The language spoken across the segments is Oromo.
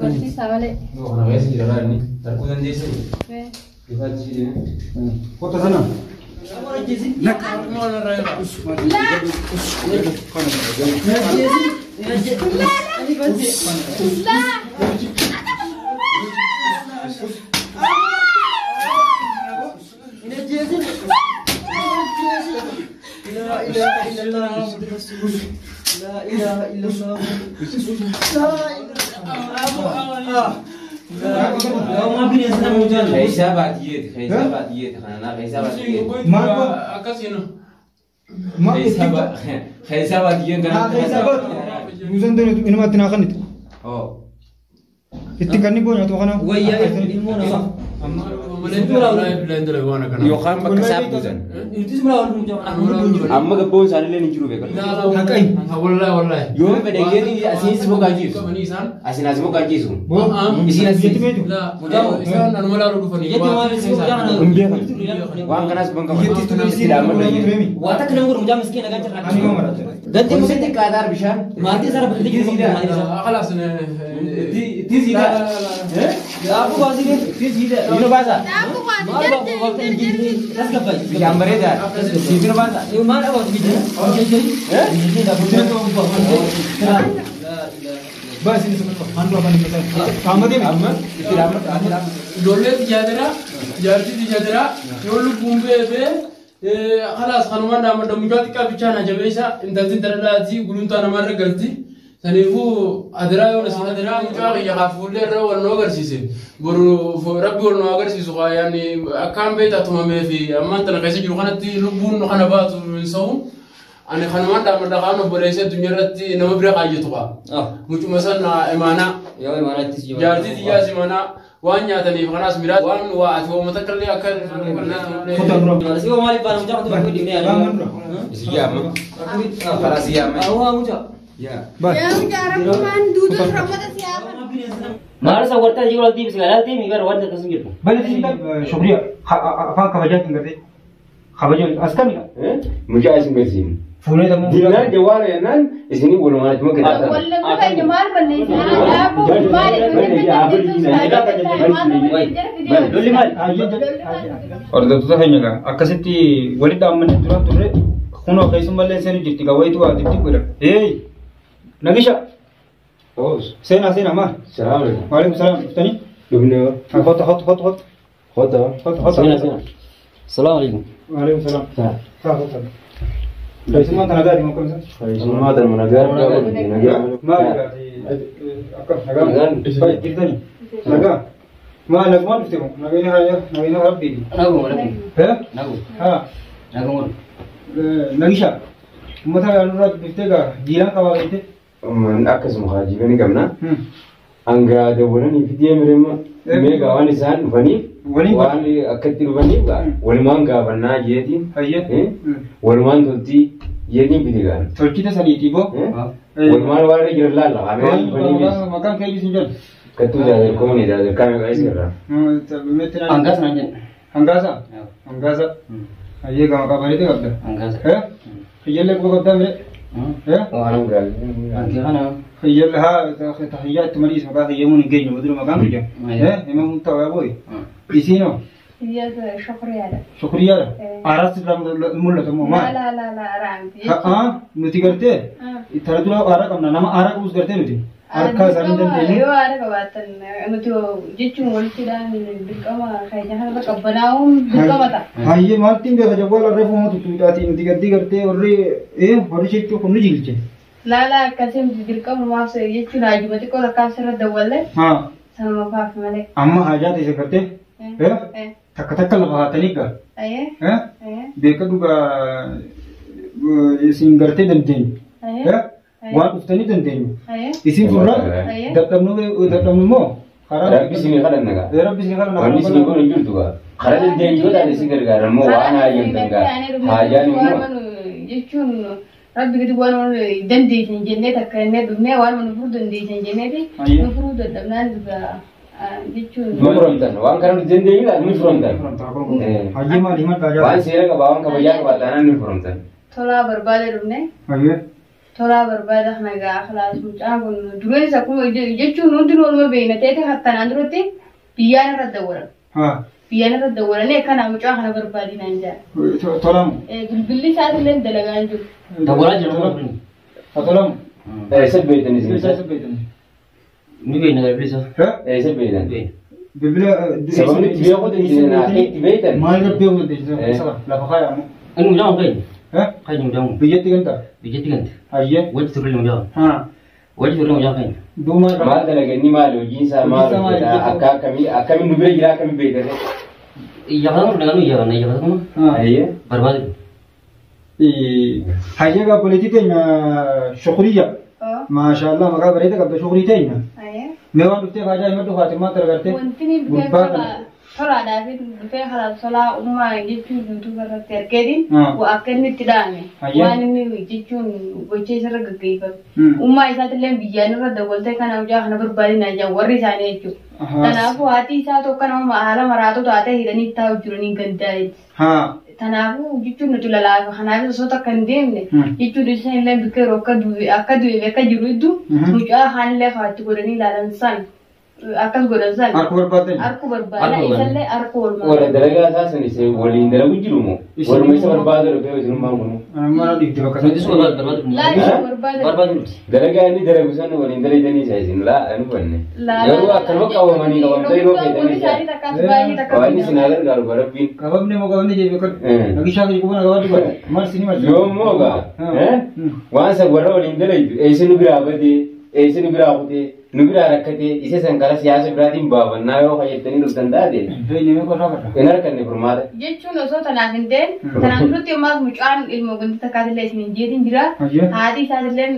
Berarti sawale. Oh, anak saya jalan nih. Terkutan Jesse. Kita sini. Kota sana. Nak, mau narayan. Yokan bakasap bukan. Amma kebun sana le ninjuru beka. Wallahi. Yo me de gedi asin semua gaji. Asin semua gaji su. Isi nasi. Isan anmala ru fani. Wang kanas bangka. Tidak aman lagi. Watak kena ngurung jam miskin akan cernak. Ganti mesti kadar bisa. Mati sara berarti tidak. Kelas di tidak. Aku bazi ke tidak. Ini bahasa. Aku bazi. Gambar aja. Ini bahasa. Ini mana bawa video? Ini dah bukan. Bas ini semua. Handu apa nih kita? Kamu dia? Amma. Tidak amat. Dolet jadera, jarti jadera. Yolu bumbe be. Kelas kanuman nama domjat ka bicara jabesa. Intanti terlati gulunta nama regalti. Sanifu adra yo nasi adra muka ya kafuler ro no garsise buru rabbi no garsise so yani akam beta tuma me fi amma tan kaise ju kanati lubun no kana batu min saw ani khanman da mada kanu bolese dunyarati no bre qaje tuqa muju masanna imana Ya imana tisji. jarti ya simana wanya tani khanas mirat wan wa atwa mutakalli akal Kota bro. Si wa mali barang jam tu aku di ni. Siap. Kelas siap. Awak muncak. Ya. Bas. Yang cara peman duduk ramad siapa? Mara sa warta jiwa tim segala tim ibar warta kasungir. Balik sini kan. Syukriya. Apa kabajan tinggal kabajan askan kan? Muja asim besim. Fulai tamu. Dinar jawara ya nan. Isini bolong aja cuma kita. Wala ko kay jamal banne. Aku Doli mal. Orda tu hanya kan. Akasiti walida amane turan turre. Kuno kaisum balle seni jitti ka waitu adi tikura. Hey. Nagisha. Oh. Sena ma. Assalamualaikum. Waalaikumsalam. Tani? Dubne. Hot. Sena. Assalamualaikum. Waalaikumsalam. Hot. Kaisum man tanaga di mukam sa. Semua dan menagar. Ma akka naga. Baik kirtani. Naga. Ma lagman ufte mo. Naga ni haya, naga ni rabbi. Nagu. He? Ha. Nagu. Nagisha. Mata anurat biftega jiran kawa binte. Man akas muhaji bani kamna. Angga de wani fidiye merema. Mega wani san wani. Wani akatir wani ba. Wani manga banna yeti. Hayya. Wani man tonti yeti bidigan. Tolchita sani tibo. Wani man wani jirla la. Amen wani bis. Makan kayak gitu jan. Katu dah kau ni dah kami guys kerja. Anggas nanjen. Anggaza. Anggaza. Hayya gawa kabari te kabda. Anggas. Hayya le ko kabda mere. Oh alam gal. Angkana. Hayya le ha tahiyat maris maka hayya mun gay no mudru makan kerja. Emang mun tahu boy. Isino. Iya syukriya. Syukriya. Aras ram mulla tuh ma. La ramti. Nuti karte. Itara tu ara kamna nama ara us karte nuti. Arka sarin dan Ayo ara kawatan. Nuti jechun wolti dan bikama kayaknya hal bakabanaum bikama ta. Hayya martin be jawal refu mo tu dati nuti karte orre hori chekku kunu jilche. La kasim bikama ma se jechun aji mati ko kasara dawalle. Sama faaf male. Amma hajat ise karte. Takka laba tani ka. Beka duga isin garte dan ten. Wan ustani dan ten. Isin furra datamnu mo. Rabbi sini kadan naga. Rabbi sini kadan naga. Rabbi sini ko injur tuga. Kadan den juga dari sini gara mo wana yang tengah. Hajani mo. Jechun Rabbi gitu wan dan di jenne takka ne dumne wan mun furdun di jenne di. Nu furdun damnan juga Nufrontan, wang karena jende ini lah nufrontan. Haji mah lima kaja. Wang sih ka bawang kabayan watana nufrontan. Thola berbalik rumne. Haji. tola berbeda naga kelas muncang pun dulu ini aku jadi nuntun orang berbeda tapi hatta nanti piana rada orang piana rada orang ni kan aku cakap nak berbeda nanja tolam beli saat ini dalagan ju Tawala jangan tolam sebeda ni sih ni bina dah bisa. sebeda biblia sebab ni dia pun dia nak sebeda main lebih orang dia salah lah pakai amu Anu jangan kain. eh Kain jangan. bijak tinggal Bijak tinggal. ayah Wajib turun jangan. wajib turun jangan kain. dua mal talaga ni malu jinsa malu kami nubira jira kami beda Jangan dengan nu jangan jangan. ayah Berbalik. حاجة بوليتيكية شغلية ما شاء الله مقابل بريدة قبل شغليتين ما هو نفتح حاجة ما تقول خاتم ما ترى وانتني بكرة ثلا دافيد بكرة خلاص ثلا أمة يجتون يجتون كذا تركيدين وأكلني تداني وأنا يجتون وجه سر كذي أمة إذا تلين بيجان رد دولته كان أوجا خنا بربالي نجا وري ساني يجتو تنافو هاتي إذا تو كان هم أهلا مراتو تاته هيراني تاو جروني كنداي تنافو يجتون نتولا لا خنا بس صوتا كنديم يجتون رسالة لين بكرة أكدو بكرة جرودو مجا خان له خاتو كورني لالنسان akan gorazan arku berbalik isalle arku wala dalaga asasan ise wali indara bujirumo wala mai sabar badar be wajin mamuno mana di tiba Nanti suara berbalik. dalaga ni dara busan wali indara jani saisin la anu banne yaru akan wakawa mani kawan tayi no kaitani wani sinagar garu barabin kabab ne moga wani jebe kan lagi shaka ko na gawadi ba mar sini mar yo moga wansa wala wali indara esinu birabade esinu birabute nubira rakkate ise sankara siyasa biratin baban nayo hayyatani lutandade dai ne ko rabata enar kanne furmada jechuun osoo tanaafinden tanaafirutti ammaas mucaan ilma gonti takkaatilee isin jeetin jira haati isaatiilleen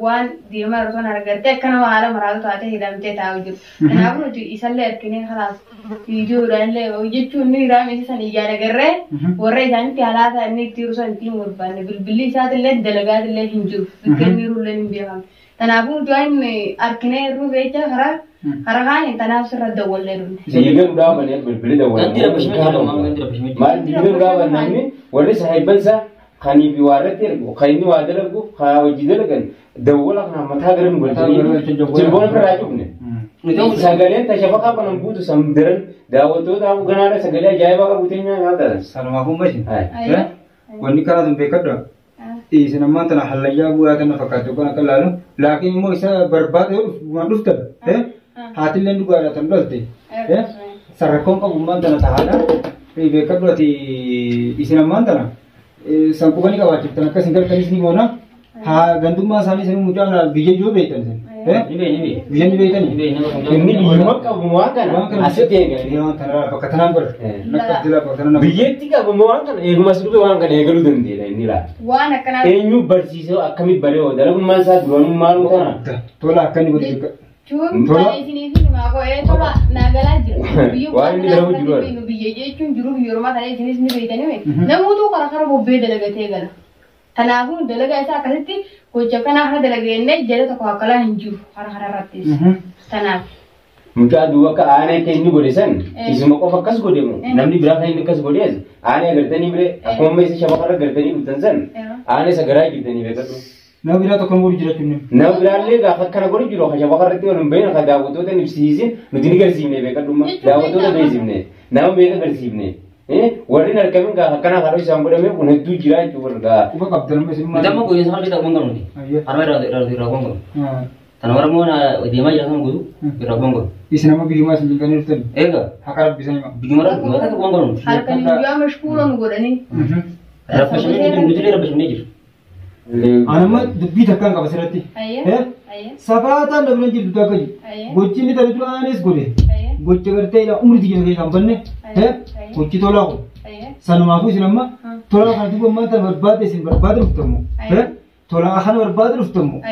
waan deemaa yeroo sana argattee akka nama haala maraatu taate hidhamtee taa'u jiru kanaafuu nuti isallee erkinee kalaas viidiyoodhaanillee jechuun ni hiraame isa san iyyaa agarree warra isaanitti halaata inni itti yeroo san ittiin barbaanne bilbilli isaatiillee dalagaatillee hin jiru bikkeenniirullee hin beekamu tanaafuu tuan arkine rubecha hara kan tanaf sirra dawalle dun seyega udah banyak berbeda dawalle Ganti rabbi shimit mal dia udah banyak ni warna sahiban sa khani biwarat ergo khani wadal ergo kha wajidal kan dawala kana mata garan gultani jilbon karajub ne itu sagalian tashabaqa panan butu samderan dawato da ganara sagalian jaiba ka butenya ngata salama kumbashi wani kana dum bekadda إذا ما أنت نحلّيا بويا كنا فكرتوا كنا كلامه لكن مو إذا برباد ما دفتر هاتي لين دوغا تندلتي سرقون كم أنت نتحالا إذا كبرتي إذا ما أنت نا سامبوكاني كواجب تنا كسينكر كنيسني مونا ها غندوم ما سامي سنو مجانا بيجي جو بيتن سن بيجي بيتن ini lima kabumakan aset ya kan ini antara pakatan ber nak kerja pakatan biyet tiga kabumakan egu masuk ke orang kan egu lu dende ini lah wana kana enyu bersih akami bare o dalam masa dua malu kana tola akan dibuat Cuma kalau sini mah kok tola nagala jiru wah ini dalam juru biye jechuun jiru biyo rumah tadi sini beetani me namutu kara bobbe dalaga tegala tanaafuu dalaga isaa akkasitti gocha kana hara dalagenne jala tokko akkala hin jiru hara rattis tanaaf muka dua ke ane ke ini godesan isma ko fakas godemu namni berapa ini kas godes ane gertani bre aku mau isi siapa kara gertani utansan ane segera gertani betul na bira to kan gori jira tunne na bira le ga fakkara gori jiro ha siapa kara tiwon beena ka dawo to den ibsisin mudini garsimne be kaduma dawo to de bezimne na be ga garsimne warri narkamin ga kana haro sambure me unettu jira chuwarga uba kapdalam mesin ma Kita mau kuis hal kita bongkar nih. Armai rada bongkar. Tanawar mau na diamai jangan gudu. Rada bongkar. isna ma bigi ma sin kan irtan Ega. hakar bisa ma Bagaimana? Gimana tuh bongkar nih? hara kan biya mashkuran godani Rapas ini jir. anama dubbi takkan ka basirati ayya sabata dabran jiru ta kai gochi ni taru anes gode gochi garte ila umri dige ke sambanne gochi tola ko sanuma fu sinamma tola kan dubo ma ta barbade sin barbade ruftamu tola ahan barbade ruftamu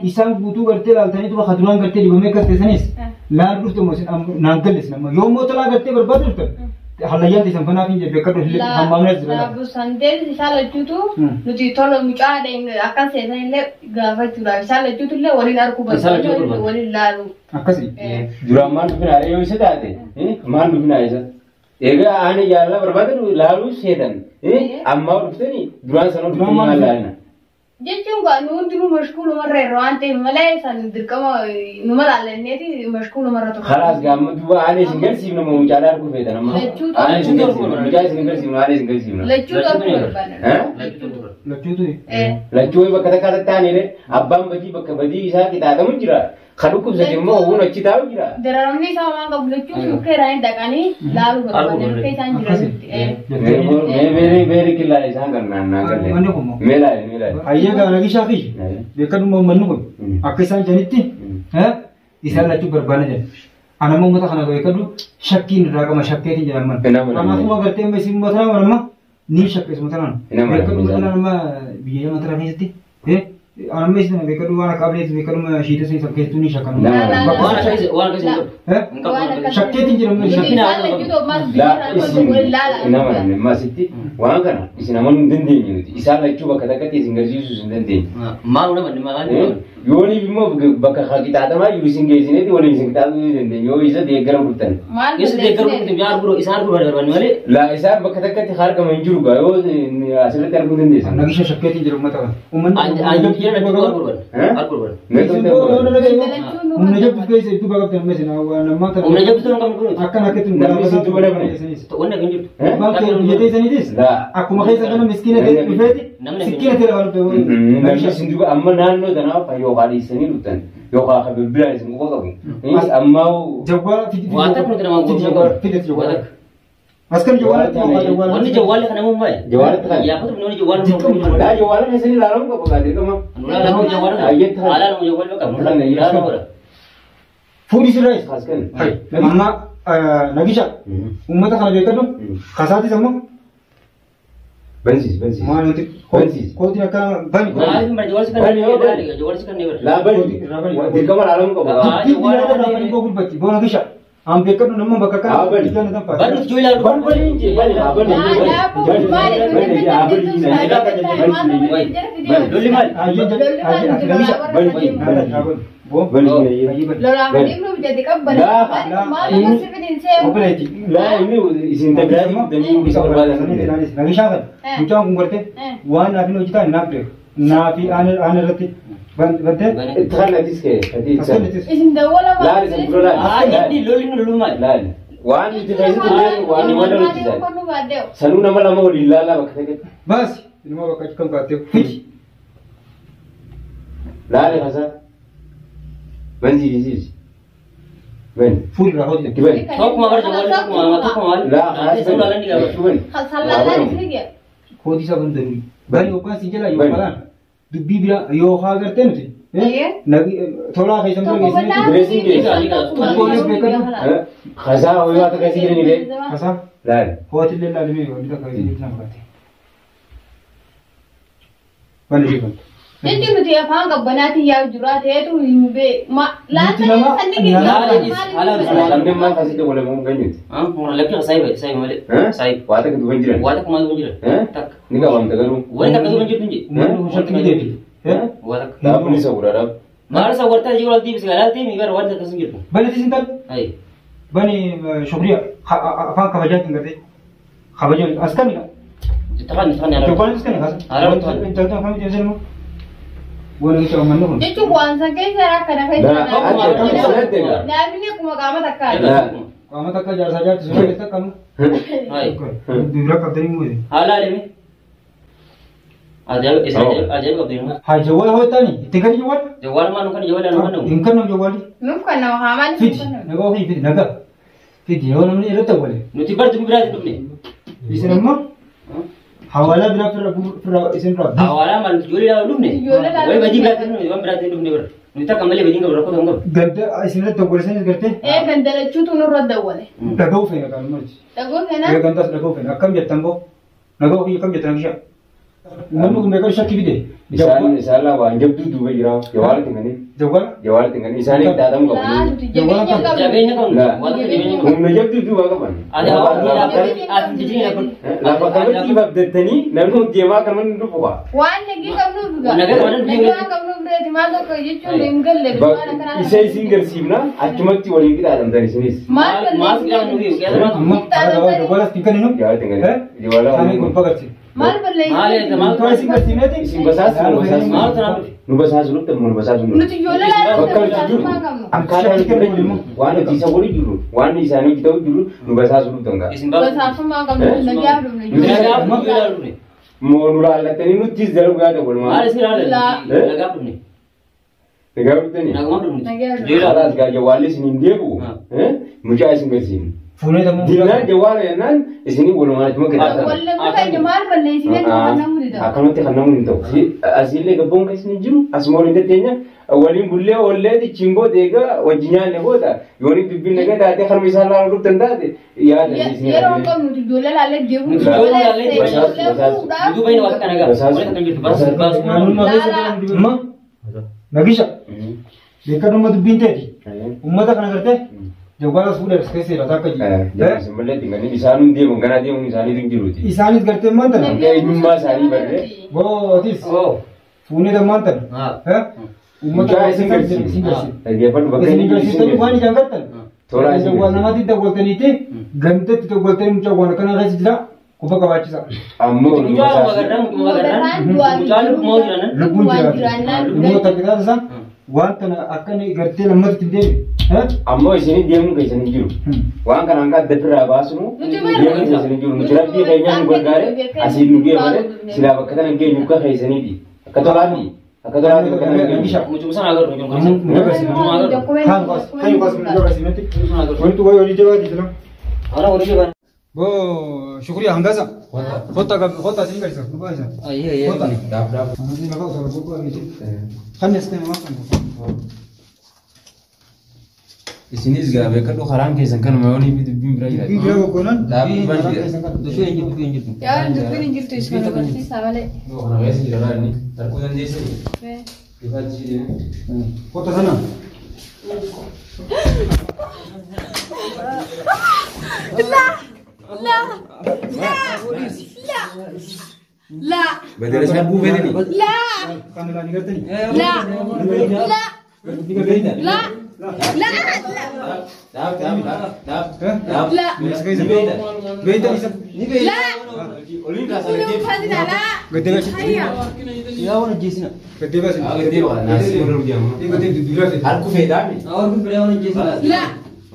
isan gutu garte laltani to khadran garte dibame kaste sanis la ruftamu sin nangal sinamma yomo tola garte barbade ruftamu halayan di sampana kinje bekado hile hamamne zira bu sande sala jutu nuti tolo muca deng akan sesa ile gafa jura sala jutu le wali lar ku ba wali lalu akasi duraman bina ayo isa date man bina isa ega ane yalla berbada lalu sedan amma uftani duran sano duran malana جيتشون قانون دلو مشكول مرة روانتي ملاي سان دركما نمر على النادي مشكول مرة خلاص قام دوا أنا سنجل سيبنا مو مجالار كوفي ده نما أنا سنجل سيبنا مجال سنجل سيبنا أنا سنجل سيبنا لچو لچو بكرة كذا تاني له أبام بدي إسا kita ada menjira kalau kau saja mau orang nak cita menjira derarani sama kau lechو suke rain dakani lalu berapa kayak sanjira very kila Isa karena naga mela ayah kan lagi syaki dekat mau menu akisan janitti Isa lechو berbana je anak mau mata kana kau dekat syaki neraga masyaki itu jalan anak semua kerja mesin mata mana ni syaki semua tangan dekat mata nama biaya mata ni seti أنا مثلاً بيكلوا أنا قبل بيكلوا شيء تسمى سكتوني شكل وانا شكيت إنجيل من شكينا لا ما ستي وانا كنا إسنا من دندين إسحاق لشوف كذا كتير سينغرزيوس دندين ما هو نبى ما يوني بيمو بكا خاكي تاما يوسين جيزينه دي ولا يوسين تاما دندين يو إذا ديكرم بطن إذا ديكرم بطن بيار برو إسحاق برو هذا بني ماله لا إسحاق بكا كتير خارج كمان يجرو كايو أصله ترى دندين نقيش شكيت إنجيل ما تبغى ومن Umnajab guys itu bagai film mesin awal nama ter. Umnajab itu orang kamu. Akan aku tu. Itu boleh boleh. Tu orang kenjut. Bangke jadi seni dis. Aku makai sekarang miskin ada bifeti. Miskin ada orang tu. Namanya sinju amma nano dan apa yo hari seni lutan. Yo kalau berbela di semua kau. Ini amma jawab. Watak pun tidak mau jawab. Tidak jawab. Askan jawab. Ini jawab kan Mumbai. Jawab kan. Ya aku tu menurut jawab. Dah jawab ni seni lalu kau pakai dia kamu. Lalu jawab. Ayat tu. Lalu jawab kamu. Lalu. Food is rice. Askan. Amma nagisha. Umat kalau mereka tu kasati sama. Bensis. Mana nanti kau tidak akan bani. Jawab sekarang. Jawab sekarang ni. Lah bani. Dia kamu lalu kau pakai. Jawab kau berbagi. Bawa nagisha. Am bekar nama bakakan. Ikan ada apa? Baru jual lagi. Bani. Dulu mal. Sanu nama lama ulilala bakatnya. Bas, ini mau bakat kau kata fish. Lari hasa. Benji. Ben. Full rahot ni. Ben. Kau magar jawab kau magar. Lah, Saya lalan ni kau. Ben. Kau di sana benda. Bani opan sijala yo kalan. Dubbi bila yo hagar tenuti. Nagi thoda kai sampai ni. Dressing ke? Hasa hoy baat kaisi ni le? Hasa. Lari. Hotel le lali me ni tak kai ni nak baat. Bani jiban. Jadi mesti apa angkat banati ya jurat itu himbe ma lati sandi kita. Sampai mana kasih tu boleh mungkin ni? Orang lelaki saya malik. Saya. Watak itu banjiran. Watak kemana banjiran? Tak. Ni kau orang tegaru. Orang tak tahu banjir tunjuk. Umur satu ni dia. Watak. Dah pun isa urarab. Mara sa warta jiwal tim segala tim ibar warta kasungir. Bani di sini Ay. Bani syukriya. Apa khawajar tinggal deh. Khawajar askan ni. Tahan ni. Jawab askan ni. Alam tu. Jangan kami jangan semua. Bukan kita orang mana pun. Jadi bukan sahaja cara kena kerja. Nah, ini aku mau kamu tak kaya. Kamu tak kerja saja, sudah kita kamu. Ay. Dua kali tadi mula. Halal ni. Ajar kau tengok. Hai jawab hotel ni. Tinggal jawab. Jawab mana kan jawab mana mana. Ingkan nak jawab ni. Bukan nama kaman. Fit. Naga fit naga. Fit jawab nama ni ada tak boleh. Nanti baru tu berat tu ni. Di sana mana? Hawala bila isin berapa? Hawala mana jual dah belum ni? Wei baju berat tu ni, berat tu ni ber. Nanti tak kembali baju kau berapa tu anggur. Ganda isin tu boleh sini kerja? Ganda le cutu nurut dah boleh. Dagau fena kan macam. Dagau fena? Ganda dagau fena. Akam jatang bo. Naga akam jatang siapa? Manu mereka siapa kibide? Misalnya wan jab tu dua jira, jawab tinggal ni. Jawab tinggal ni. Misalnya kita dalam kau ni. Jawabnya kau. Umur jab tu dua kapan? Ada orang ni apa jadi ni apa? Lapa kamu tiba detani, namun dia makan mana tu apa? Wan lagi kamu juga. Lagi kamu berarti mana kau itu tinggal lagi. Isai single simna, acumat ti orang kita ada dari sini. Mas kita menunggu. Jawab tinggal ni. Jawab tinggal. Jawab. Kami gumpa kerja. Maal balleessi? Maal eessa maal Kau isin bersihinati? Isin basaas maal tanaan nu basaas nu tammu nu basaas nu. Nuti ijoollee laaluu Bakka danda'u jiru taasifaa qabnu. akkaataa itti fayyadamu waan hojii isa godhu jiru waan isaanii hojii ta'u jiru nu basaas nu dangaa. isin baaftu Basaafummaa qabnu nagaa dhumne nagaa ijoollee. dhumne nagaa dhumne Moo nu laallatanii nuttis dalagu yaada walumaa. maal isin ilaalan nagaa dhumne Nagaa bitanii. nagaa dhumne Nagaa dhumne. jeela Alaas gaa jawaalli isin hin deebi'u. Mucaa isin garsiifnu. Fuullee tamu. Diinaan jawaala jennaan isinii walumaatti makka taatan. Wallee kutaa maal balleessi nama namni dha. Akkanumatti kan namni hin ta'u. Asiillee gabboon kan isin jiru asuma waliin tatteenya waliin bullee ollee xichiin booda egaa wajji nyaanne booda yooniif dubbiin nagaa taatee harmi isaa laaluu dhuftan taate yaada isin. Yeroo qabnu ijoollee laallee deemu. ijoollee laallee bituu bayna waan akka nagaa waliin kan jirtu baas baas Ma? Nagisha. Beekan ummata dubbiin ta'eeti. Ummata kana gartee jawwaala fuudhee as keessa jiraata akka jiru. Malee tinganii isaan deemu ganaa deemuun isaanii hin jiruuti. Isaanis gartee maanta na. Akka eenyummaa isaanii barree. Bootis. Fuunee tammaanta na. Ummata isin garsiisu. Isin garsiisu. Dhaggeeffadhu bakka Isin garsiisanii waan ijaan gartan. Tola isin Jawwaal namaatti dawwaltaniiti gamtatti dawwaltanii mucaa waan akkana keessa jira quba qabaachisa. ammoo nu mucaa basaas. magaddaa mucaa lubbumoo jiraannan Lubbuun jiraatu. Lubbuun taphitaas isaa waan kana akkani gartee lammatti hin deebi'u. Ammoo isinii deemuun keessan hin jiru. Waan kana hanga adda irraa baasnu deemuun keessan hin jiru. Nuti rabbii keenyaan nu gargaare asiin nu geeffate silaa bakka kana hin geenyu akka keessaniiti. Akka tolaati. Akka tolaati bakka kana hin geenyu. mucuma sana agarru Wanti wayi olii jabaati jira. ana waliin jabaan Bo shukriya hangaza. Khota isin garsiisa. Dubbaa isa. ayyee Khota. Daaf daaf. Anasini lafa usara gurgura miti. Kannes ta'e maaf kannes. Isinis gaafa kadhu karaan keessan kanuma yoonii fi dubbiin bira jira. Biyya boqonan. Dhaabbii banti. dufee hin jirtu hin jirtu Yaa dubbiin hin jirtu isa barsiisaa malee. Kana keessa jira laanni. Darkuu dandeessanii. Ifachi deemu. Khota sana. La. Badara isaa buufetanii. La. Kan lani gartani. La. La. Diga beida. La. La. Daaf daaf daaf daaf. La. Beida. Beida isa. La. Oliin kaasan Kudu deemu. fadila la. Gede basi. Hayya. yaa wana jeesina Gede basi. Agadi waa naasi warra hojjamu. Gede dudura fe. Harku feedaami. awar kun bere wana jeesina La.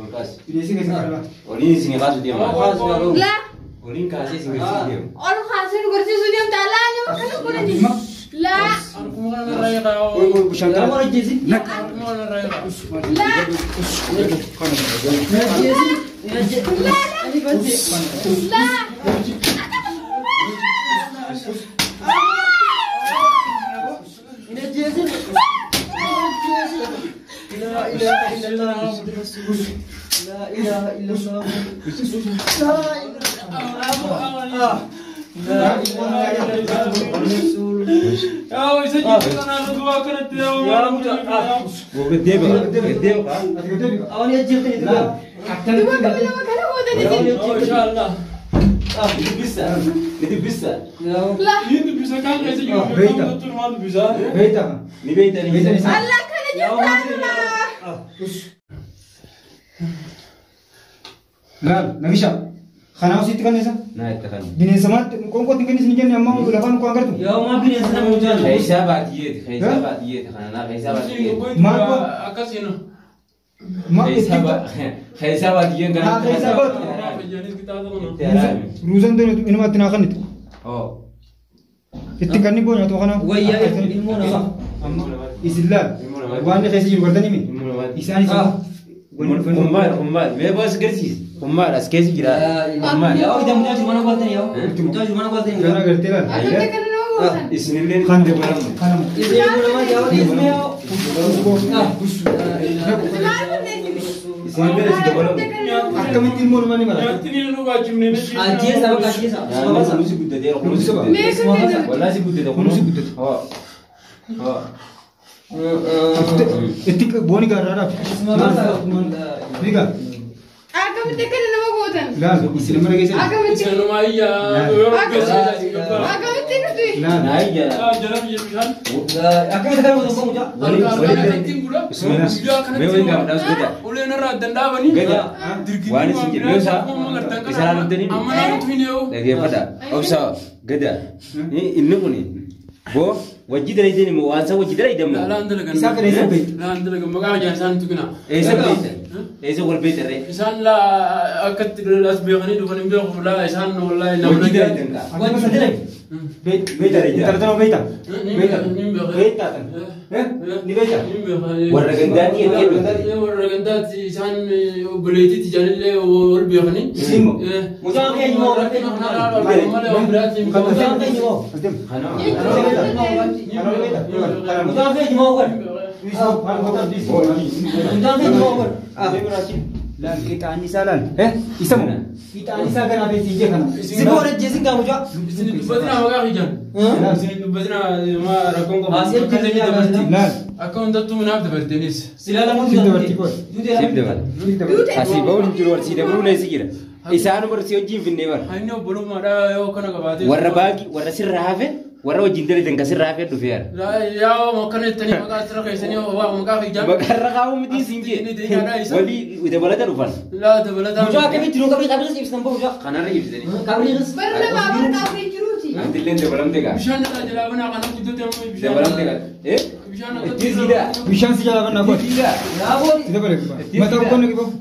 Olkaas. Binesi kasi kana. Oliin isin baasu deema. La. Oliin kaasee isin garsiisu deemu. Ol khaasin gursiisu deemta la nama kana kunati. La. Oi bushan yaa kana. wana jeesi La. La. Gede ba? Gede ba? awani jeetani tuga Dua kami nama kana kunati. Itu bisa. Itu bisa. La. Beida. Ni beita ni beita. Allah kana jibranna. Laal nagisha. Kana usitti kan isa. Nah, itu kan. Bineensa maatti qoonqoo xiqqeen isin jenne amma lafaan koo agartu. yaa wana bineensa nama mucaan Kaisa baatiyet, kaisa baatiyet. Karena kaisa baatiyet. Ma Kaisa baatiyet kan. Ah, kaisa baat. Ruuzan doon inumatti naa kannitu. Oh. Itti kanni boo nyaatu kana. wayyaa ilmoo nama Isin laal. Waan keessa jiru gartanii mi? Isaan isa. Ummat. Me bos gersis. Ummat askesi jira. Ummat. yaa ida mucaa mana galtani yaa mucaa mana galtani Kana gartee laal. Akka kana nama. Isinillee Kan de baram. Kana. ilmoo nama yaa wana isme yaa Isin bere si dabalam. Akkamitti ilmoo nama ni mala. ajjeesa bakka ajjeesa Yaa nusi guddate. Nuti saba. Wallahi si guddate. Kunusi guddate. Oh. Oh. Itti booni gaaraadhaaf. Niga. أكمل تكلم أنا ما قوتن. لا يسلم لك يسلم. أكمل تكلم. سلام عليا. أكمل تكلم. لا لا. Aja. جرب يمشان. Akan kita mau ngomong aja. بسم الله مين قام ناس كده ولا نرى الدندابني كده وانا سنجي بيوسا بسالة نبتني أما أنا تفينيو لكن فدا أوسا كده إنه كوني بو وجد لي دني موانسا وجد لي دم لا عندنا إساك ليس بيت. لا عندنا مقام جالسان تكنا إيش البيت إيش هو البيت الرئي إنسان لا أكتر الأسبوعين دخلين بيوقف لا إنسان والله وجد لي دم Buat masa dia. بيت بيت أنت ترى بيتا بيتا بيتا ni beta والرجندات يكيد والرجندات إنسان بليتي تجاني له والبيغني سيمو Mujang kayak mau berarti Mujang kayak mau. Mujang kayak mau kan. Mujang kayak mau kan. لا kita anisa lan isamu kita anisa kan ada tiga kan Siapa orang Jason kamu juga? Sini بدنا ما قاعد يجان sini بدنا ما ركون كم Asyik kita ni لا aku untuk tu menang bertenis Silakan mau Siapa bertikot? سيب دمال أسيبه ونجلو ورسيده برو نسيجرا إسانو برسيو جيم في النيبر hanya belum ada yo kana kabate والرباقي والرسير رافع والرو جندري تنكسر رافع دفير la ya makan tani maka sira kai sani wa maka yajaan بكرة قاوم مدي سينجي ولي وده بلده رفان la de balada Mujang kayak gitu kamu tak bisa sih nampak Mujang. خنا رجيب زني Kamu ni برنا ما برنا في جروتي. دلين ده بلام تيجا bishan la jalabana kana kudu te ده بلام تيجا إيه bishan تيجا Bishan si jalan nak buat. تيجا Ya boleh. Tidak boleh. Mata bukan lagi bang.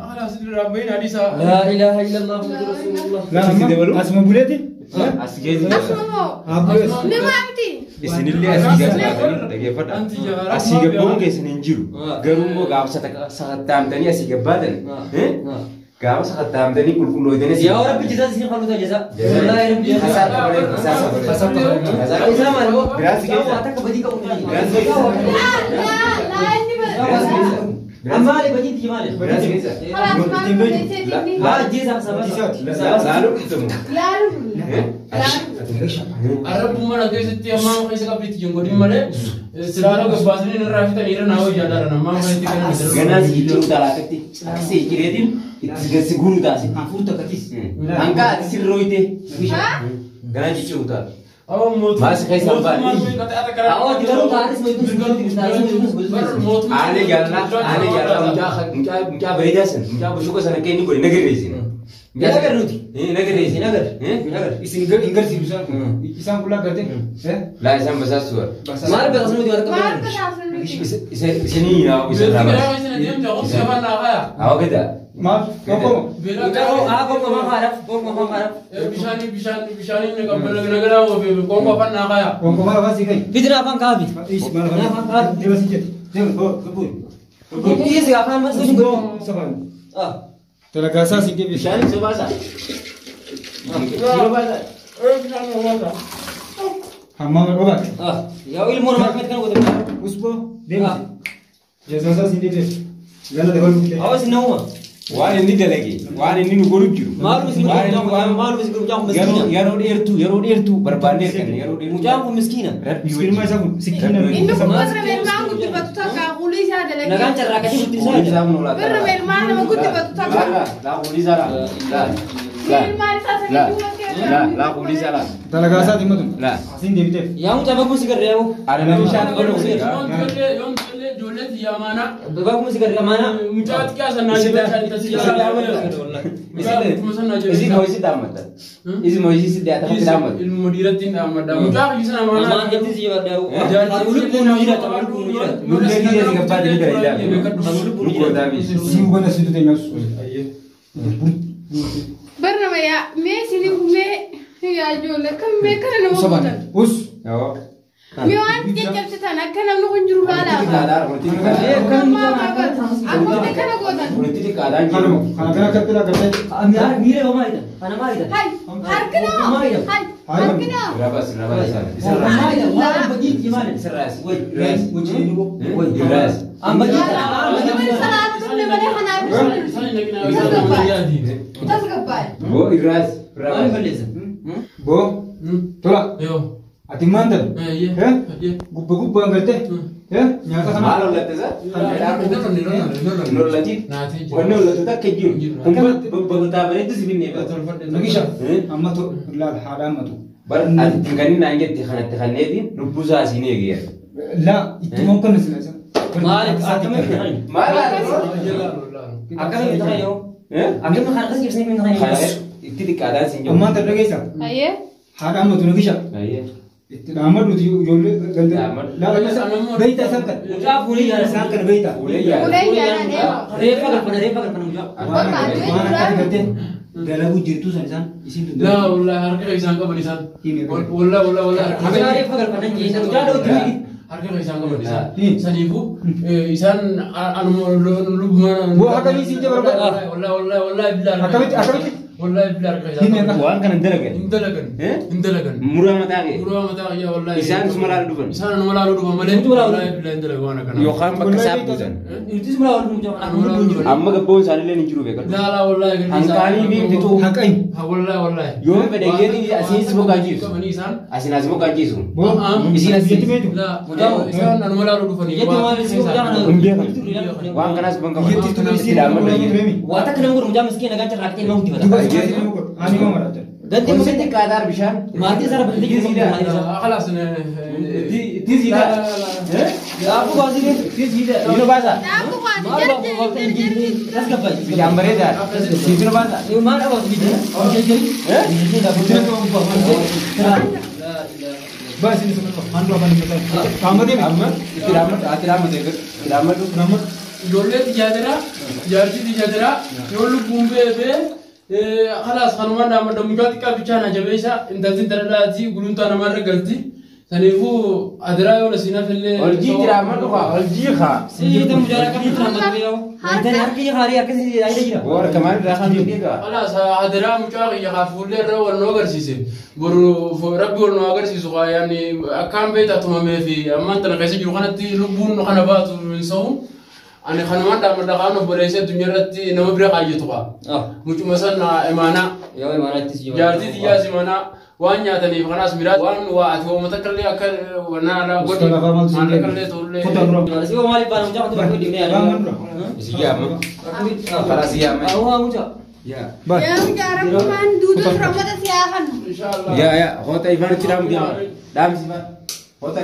خلاص ربنا hadisa La ilaha illallah Muhammad Rasulullah. Lah, asma boleh ti? أسيجي أسمعوا. Apa? لما أبتي. إسني اللي أسيجي سلاتني ده فدا anti jara أسيجي بون كيسني نجرو غرمو غاو ساتام تاني أسيجي بدن إيه غاو ساتام تاني كل ده Ya orang bicara sini kalau tak jasa. Wallahi Rabbi. Kasar boleh kasar boleh Islam ada. Gracias. Kau atas kebadi kau ni. لا لا إني بس. Amma le badi di mana? خلاص ما بدي La jisa sama. lalu ketemu لا Arab mana ke setiap mau ke sekap itu yang godi male selalu ke basni nerafi tadi nira nawa jada rana mau ke itu kan ganas itu utara keti si kiredin itu seguru dasi Furta katis. angka sirro ite ganas itu utara awak mau Masih kayak sampai. Awak kita lu taris mau itu segala di sana itu. ane jalan muka beredasan muka bersuka sana kayak ini boleh negeri di sini Nagar nuti. negeri di sini Nagar. Isin inggar si Bishan. Isan pula kerja. lah isam besar suar Mar beras mau di mana ما kamu? أعرف sini ya bisa Bila ramai kita ini dia jauh siapa nak kaya? awak kita Maaf, kau Bila Kau aku ngomong harap, kau ngomong harap. bisa ini kalau negara kau apa nak kaya? kau mana pasti kai. Fitnah apa kabi? Is mana pasti. Dia masih jet. Dia kau. Ini sih apa masuk juga. Sabar. Ah. Talaga sa si Bishan. Shani sebasa kilo bahasa Bisa nak apa? Hamam obat. Ah. Ya ilmu orang kan kau tahu. Usbo. Dia. Jasa si dia. Gana dekol. Awas nauma. waan inni dalage waan inni nu godhu jiru Malu miskin jam miskina. yeroo dheertuu barbaannee kan yeroo dheertuu Jam miskina. Miskin mai sabu. Sikina. إنه بكرة بالمعنى كنت بتوقع قولي هذا لكن Nagan cerah kasih putih Uli saja. sa mun ulat بكرة بالمعنى ما كنت بتوقع la uli sa la بالمعنى ساسا la uli sa la Talaga sa di matu. la Asin dia bitef. Yang coba musik kerja aku. ada nabi shan Yang jolet ya mana? Bapak musik kerja mana? Mucat kya sana jiba cari isi mau isi damat isi mau isi dia tak damat ilmu modiratin amada. Mucat bisa Nama mana? itu sih ada. Jangan Ulut pun mujira, tahu pun mujira. Ulut dia juga pada dia dari dalam. Ulut pun dah habis. Si bukan situ tengah. برنامج يا ماشي مي يا جولة كم مي كنا نوصل Us. Oh. مي وانت جاب ستانا كنا نروح نجرو لا aku tidak kena godan Politik keadaan Kalau kana kerja kerja. Amir mire oma itu. Mana mari itu? hai harkena hai harkena berapa sana Mari itu. Mari bagi gimana? seras Woi, uji ini bu. woi beras Am bagi. bagaimana salah itu bagaimana hana tas gabay oh iras berapa Mari beli. Bu. Tolak. Yo. Ati manda. Gubba ngerti. Nyata kan. Malu lah tu sah. Nol lagi. Nol lagi tak keju. Umpat beberapa hari itu sih bini. Lagi sah. Amma tu lah haram tu. Bar tinggal ni nanya tikhan ni nubuza sini ya. La itu mungkin nasilah. Malik akan Malah. kita yo. Akan menghargai sih sini menghargai. Itu di keadaan sini. Amma tak lagi sah. Ayah. Haram tu lagi sah. Ayah. Itu amal tu jual ganda. La beita sangkar. Ujah boleh ya. Sangkar beita. Boleh ya. Boleh jalan ya. Repa kan ujah. Mana kan ganda. Galabu jitu sansan. Isi tu. لا والله حركة إنسان قبل إنسان والله Akan repa kan panjang jadi ujah do tu. حركة إنسان قبل إنسان سنيفو إنسان أنا لبمان Buah akan isi je berapa? والله بالله Akan والله بالله حركة Wan kan ndelagan. إندلقن Murah mata ke. Guru mata ya والله Isan semua lalu dufan. إنسان أنا ملالو دو مالين والله بالله إندلقن وانا كنا Yo kan pakai sapu san. Itu semua orang ujah. Amma ke pun sana le ni juru bekan. لا والله Angkali ni itu. hakai. والله Yo pada dia ni asin semua gaji. إنسان Asin semua gaji su. Isi nasi itu itu. لا إنسان أنا ملالو دو فني Jadi mau mesti ujah. Wan kan as bangka. Iya itu isi Tidak aman lagi. Wata kena ngurung ujah miskin akan cerak mau tiba. Juga isi ani mau marah. Ganti Kau mungkin mesti kadar bishan. mati sana berhenti juga. خلاص Ti sida. Aku kasih ni. Ino bahasa. Aku kan Malu aku jadi ras kapai. Jambar eda. Ino bahasa. Ini mana aku jadi? Oh jadi. Ini dah betul tu Bas ini semua. Mandu apa ni kita? Kamu dia Amma. Tirama tu. Tirama tu. nama ijoollee tijaajiraa jaartii tijaajiraa yoo lubbuun beebee khalaas kanumaan dhaammadha mucaa xiqqaa bichaan ajabeessa intalti daradhaati guluntaa namarra galti saniifuu adiraa yoo lasiinaaf illee Oljii tirama tu kah? Oljii kah? Si itu mujara kami terlambat beliau. Dan hari akan ada jira. War kemarin dah kan dia kah? khalaas adiraa mucaa kiyya kaafuullee irra wal nu agarsiise boru rabbi wal nu agarsiisu kaa yaani akkaan beektaa tumamee fi ammaan tana keessa jiru kanatti lubbuun kana baatu hin sa'u ani kanumaan dhaammadha kaan obboleessee addunyaa irratti nama bira qaayyetu kaa mucuma sana imaanaa Ya mana itu sih. jaartii xiyyaas imaanaa waan nyaataniif kanaas miraa waan waa ati hoomata kallee akka wannaadha godhi maalla kallee tollee Si mali baru mujara tu aku di ni ada. Siapa? Para siapa? Aku mujara. Ya. bas Ya bicara kuman duduk rambutnya siakan. inshallah Ya ya. Kota Ivan tirama dia. Dam sih pak. Kota